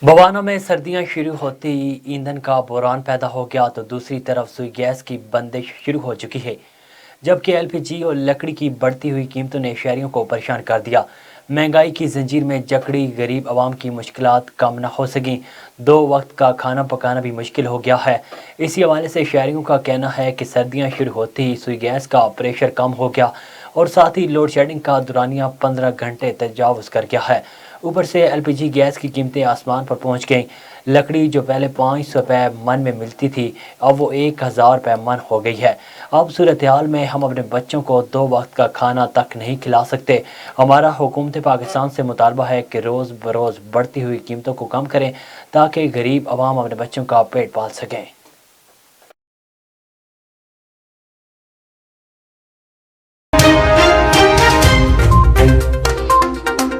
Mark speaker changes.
Speaker 1: बवाना में सर्दियां शुरू होते ही ईंधन का बहरान पैदा हो गया तो दूसरी तरफ सुई गैस की बंदिश शुरू हो चुकी है, जबकि एलपीजी और लकड़ी की बढ़ती हुई कीमतों ने शहरियों को परेशान कर दिया। महंगाई की जंजीर में जकड़ी गरीब आवाम की मुश्किलात कम न हो सकें, दो वक्त का खाना पकाना भी मुश्किल हो गया है। इसी हवाले से शहरियों का कहना है कि सर्दियां शुरू होते ही सुई गैस का प्रेशर कम हो गया और साथ ही लोड शेडिंग का दुरानिया 15 घंटे तजावुज़ कर गया है। ऊपर से एलपीजी गैस की कीमतें आसमान पर पहुंच गईं। लकड़ी जो पहले 500 रुपये मन में मिलती थी, अब वो 1000 रुपये मन हो गई है। अब सूरत हाल में हम अपने बच्चों को दो वक्त का खाना तक नहीं खिला सकते। हमारा हुकूमत पाकिस्तान से मुतालबा है कि रोज़ बरोज़ बढ़ती हुई कीमतों को कम करें ताकि गरीब आवाम अपने बच्चों का पेट पाल सकें।